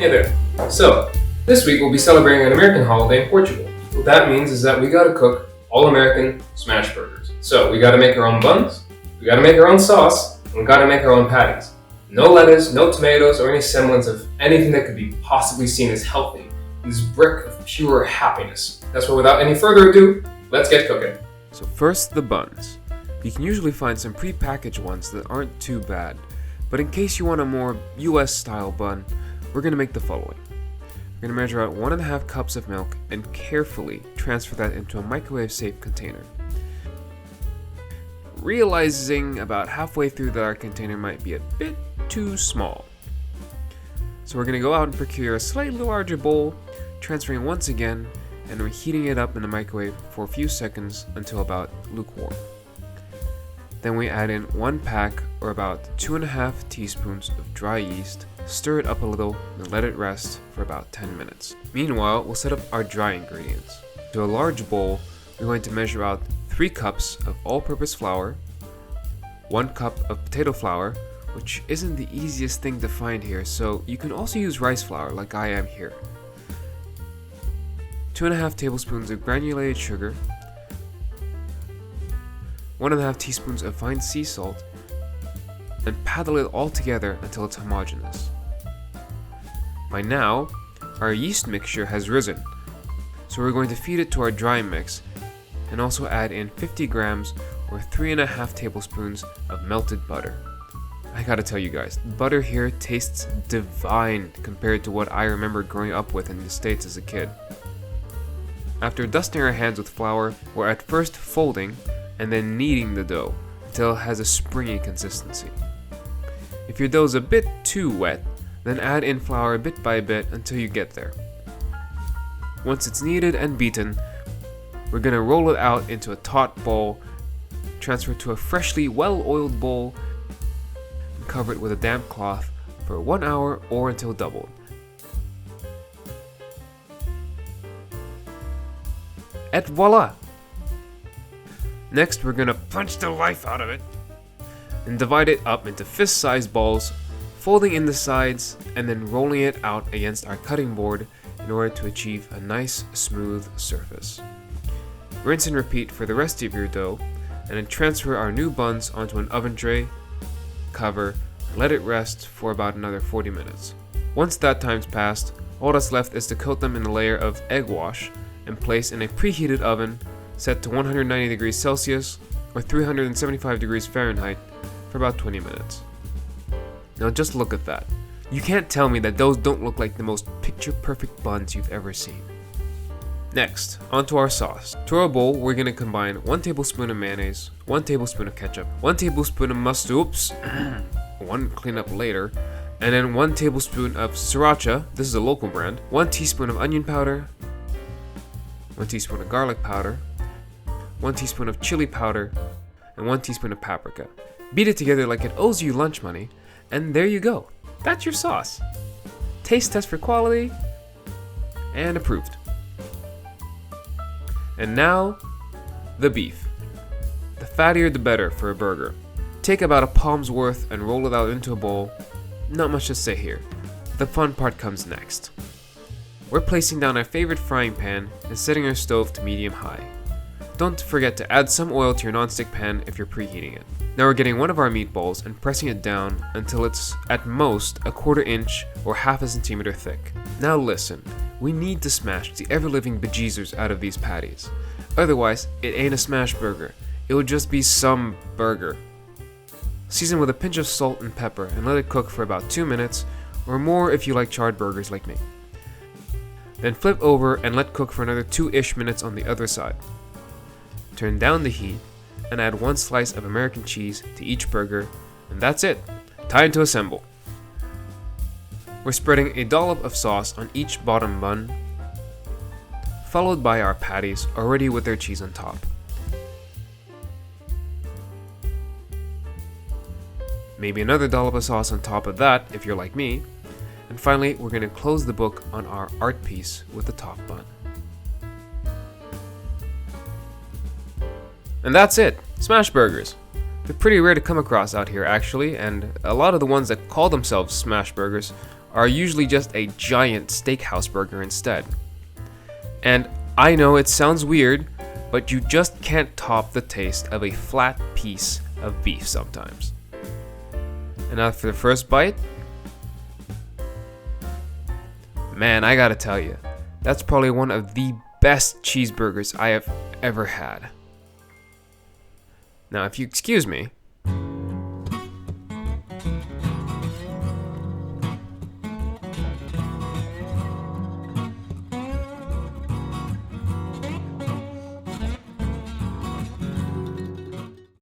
Hey there. So, this week we'll be celebrating an American holiday in Portugal. What that means is that we gotta cook all American smash burgers. So, we gotta make our own buns, we gotta make our own sauce, and we gotta make our own patties. No lettuce, no tomatoes, or any semblance of anything that could be possibly seen as healthy. This brick of pure happiness. That's why without any further ado, let's get cooking. So first, the buns. You can usually find some pre-packaged ones that aren't too bad, but in case you want a more US style bun, we're going to make the following. We're going to measure out 1.5 cups of milk and carefully transfer that into a microwave safe container. Realizing about halfway through that our container might be a bit too small. So we're going to go out and procure a slightly larger bowl, transferring once again, and we're heating it up in the microwave for a few seconds until about lukewarm. Then we add in 1 pack or about 2.5 teaspoons of dry yeast, stir it up a little, and let it rest for about 10 minutes. Meanwhile, we'll set up our dry ingredients. To a large bowl, we're going to measure out 3 cups of all-purpose flour, 1 cup of potato flour, which isn't the easiest thing to find here, so you can also use rice flour like I am here. 2.5 tablespoons of granulated sugar, 1.5 teaspoons of fine sea salt, and paddle it all together until it's homogeneous. By now, our yeast mixture has risen, so we're going to feed it to our dry mix and also add in 50 grams or 3.5 tablespoons of melted butter. I gotta tell you guys, butter here tastes divine compared to what I remember growing up with in the States as a kid. After dusting our hands with flour, we're at first folding and then kneading the dough until it has a springy consistency. If your dough's a bit too wet, then add in flour bit by bit until you get there. Once it's kneaded and beaten, we're gonna roll it out into a taut ball, transfer it to a freshly well-oiled bowl, and cover it with a damp cloth for 1 hour or until doubled. Et voila! Next, we're gonna punch the life out of it and divide it up into fist-sized balls, folding in the sides and then rolling it out against our cutting board in order to achieve a nice, smooth surface. Rinse and repeat for the rest of your dough, and then transfer our new buns onto an oven tray, cover, and let it rest for about another 40 minutes. Once that time's passed, all that's left is to coat them in a layer of egg wash and place in a preheated oven set to 190 degrees Celsius or 375 degrees Fahrenheit for about 20 minutes. Now just look at that. You can't tell me that those don't look like the most picture-perfect buns you've ever seen. Next, onto our sauce. To our bowl, we're going to combine 1 tablespoon of mayonnaise, 1 tablespoon of ketchup, 1 tablespoon of mustard, one cleanup later, and then 1 tablespoon of sriracha, this is a local brand, 1 teaspoon of onion powder, 1 teaspoon of garlic powder, 1 teaspoon of chili powder, and 1 teaspoon of paprika. Beat it together like it owes you lunch money, and there you go. That's your sauce. Taste test for quality, and approved. And now, the beef. The fattier the better for a burger. Take about a palm's worth and roll it out into a bowl. Not much to say here. The fun part comes next. We're placing down our favorite frying pan and setting our stove to medium-high. Don't forget to add some oil to your nonstick pan if you're preheating it. Now we're getting one of our meatballs and pressing it down until it's at most a 1/4 inch or 1/2 centimeter thick. Now listen, we need to smash the ever-living bejeezers out of these patties. Otherwise, it ain't a smash burger. It would just be some burger. Season with a pinch of salt and pepper and let it cook for about 2 minutes or more if you like charred burgers like me. Then flip over and let cook for another 2-ish minutes on the other side. Turn down the heat and add 1 slice of American cheese to each burger, and that's it. Time to assemble. We're spreading a dollop of sauce on each bottom bun, followed by our patties already with their cheese on top. Maybe another dollop of sauce on top of that if you're like me, and finally we're going to close the book on our art piece with the top bun. And that's it! Smash burgers! They're pretty rare to come across out here actually, and a lot of the ones that call themselves smash burgers are usually just a giant steakhouse burger instead. And I know it sounds weird, but you just can't top the taste of a flat piece of beef sometimes. And now for the first bite. Man, I gotta tell you, that's probably one of the best cheeseburgers I have ever had. Now, if you excuse me,